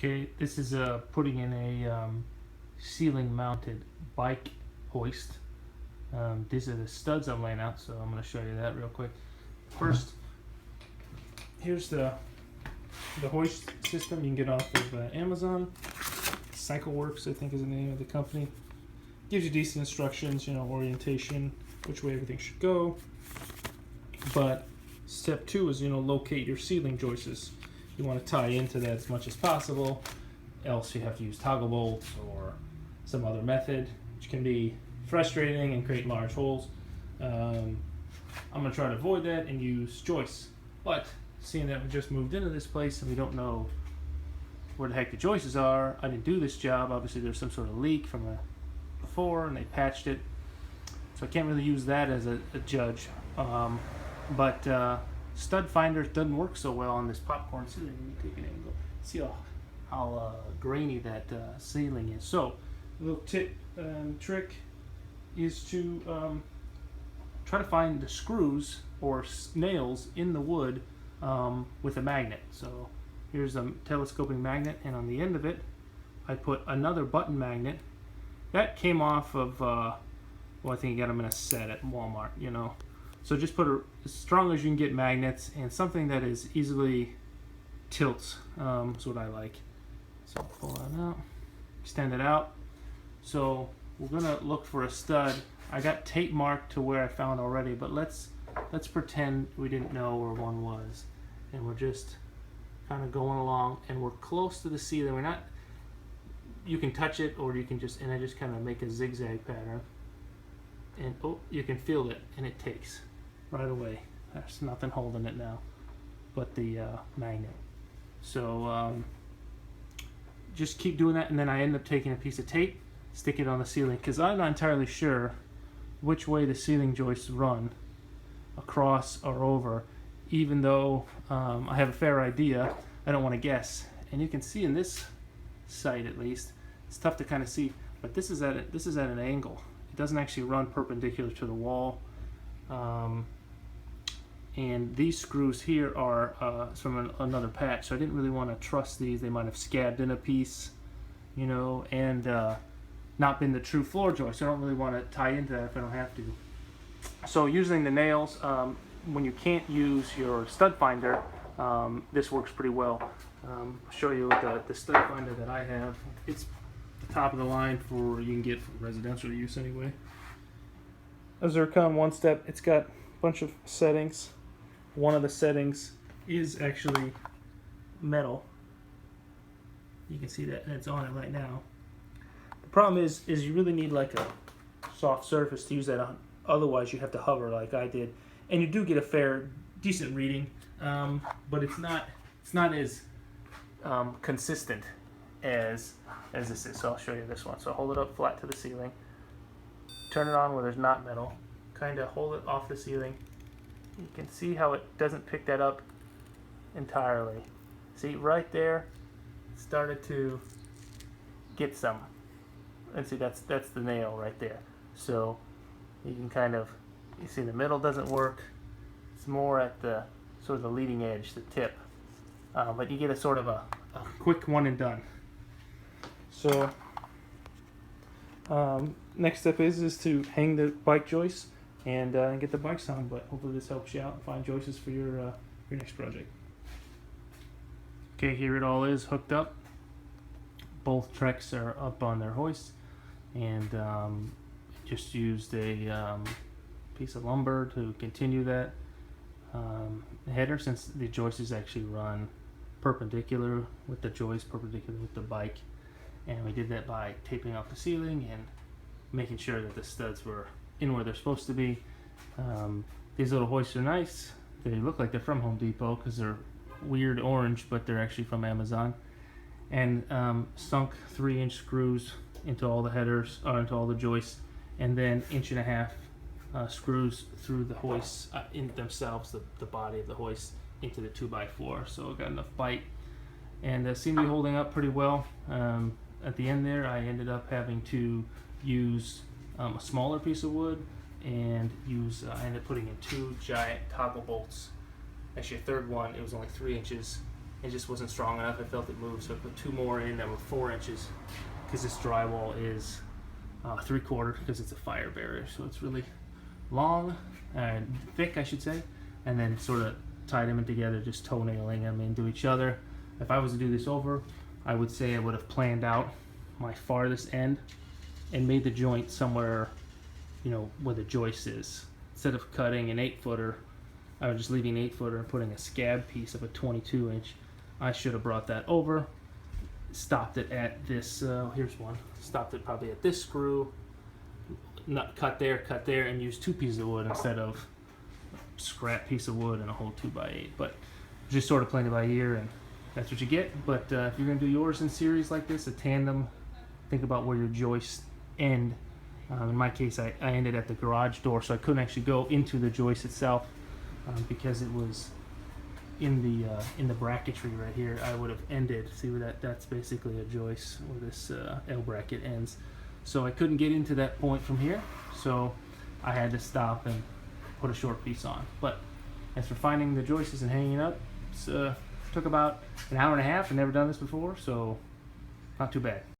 Okay, this is putting in a ceiling mounted bike hoist. These are the studs I'm laying out, so I'm going to show you that real quick. First, here's the hoist system you can get off of Amazon. CycleWorks, I think, is the name of the company. Gives you decent instructions, orientation, which way everything should go. But step 2 is, locate your ceiling joists. You want to tie into that as much as possible, else you have to use toggle bolts or some other method, which can be frustrating and create large holes. I'm going to try to avoid that and use joists. But seeing that we just moved into this place and we don't know where the heck the joists are, I didn't do this job. Obviously there's some sort of leak from before and they patched it. So I can't really use that as a judge. But stud finder doesn't work so well on this popcorn ceiling. Let me take an angle. See how grainy that ceiling is. So a little tip trick is to try to find the screws or nails in the wood with a magnet. So here's a telescoping magnet, and on the end of it I put another button magnet. That came off of, I think you got them in a set at Walmart, So just put as strong as you can get magnets, and something that is easily tilts is what I like. So pull that out, extend it out. So we're gonna look for a stud. I got tape marked to where I found already, but let's pretend we didn't know where one was, and we're just kind of going along, and we're close to the ceiling. We're not. You can touch it, or you can just, and I just kind of make a zigzag pattern, and you can feel it, and it takes right away. There's nothing holding it now but the magnet. So just keep doing that, and then I end up taking a piece of tape, stick it on the ceiling, because I'm not entirely sure which way the ceiling joists run, across or over. Even though I have a fair idea, I don't want to guess. And you can see in this site, at least, it's tough to kind of see, but this is at an angle. It doesn't actually run perpendicular to the wall. And these screws here are from another patch, so I didn't really want to trust these. They might have scabbed in a piece, and not been the true floor joist. So I don't really want to tie into that if I don't have to. So using the nails, when you can't use your stud finder, this works pretty well. I'll show you the stud finder that I have. It's the top of the line for you can get for residential use anyway. A Zircon one step. It's got a bunch of settings. One of the settings is actually metal. You can see that, and it's on it right now. The problem is you really need like a soft surface to use that on. Otherwise, you have to hover like I did, and you do get a decent reading, but it's not as consistent as this is. So I'll show you this one. So hold it up flat to the ceiling. Turn it on where there's not metal. Kind of hold it off the ceiling. You can see how it doesn't pick that up entirely. See right there, it started to get some. And see that's the nail right there. So you can you see the middle doesn't work. It's more at the sort of the leading edge, the tip. But you get a sort of a quick one and done. So next step is to hang the bike joists and get the bikes on. But hopefully this helps you out and find joists for your next project. Okay, here it all is hooked up. Both treks are up on their hoists, and just used a piece of lumber to continue that header, since the joists actually run perpendicular with the joist, perpendicular with the bike. And we did that by taping off the ceiling and making sure that the studs were in where they're supposed to be. These little hoists are nice. They look like they're from Home Depot because they're weird orange, but they're actually from Amazon. And sunk 3-inch screws into all the headers, or into all the joists, and then 1.5 inch screws through the hoists in themselves, the body of the hoist, into the 2x4. So it got enough bite, and seemed to be holding up pretty well. At the end there, I ended up having to use a smaller piece of wood, and I ended up putting in 2 giant toggle bolts. Actually, a third one. It was only 3 inches it just wasn't strong enough. I felt it moved, so I put 2 more in that were 4 inches, because this drywall is 3/4, because it's a fire barrier, so it's really long and thick, I should say, and then sort of tied them in together, just toenailing them into each other. If I was to do this over, I would say I would have planned out my farthest end and made the joint somewhere, you know, where the joist is. Instead of cutting an 8-footer, I was just leaving an 8-footer and putting a scab piece of a 22-inch. I should have brought that over, stopped it at this, here's one, stopped it probably at this screw, not cut there, and used 2 pieces of wood instead of a scrap piece of wood and a whole 2x8. But just sort of playing it by ear, and that's what you get. But if you're going to do yours in series like this, a tandem, think about where your joists end. In my case, I ended at the garage door, so I couldn't actually go into the joist itself because it was in the bracketry right here. I would have ended. See where that's basically a joist where this L bracket ends. So I couldn't get into that point from here, so I had to stop and put a short piece on. But as for finding the joists and hanging up, it took about an hour and a half. I've never done this before, so not too bad.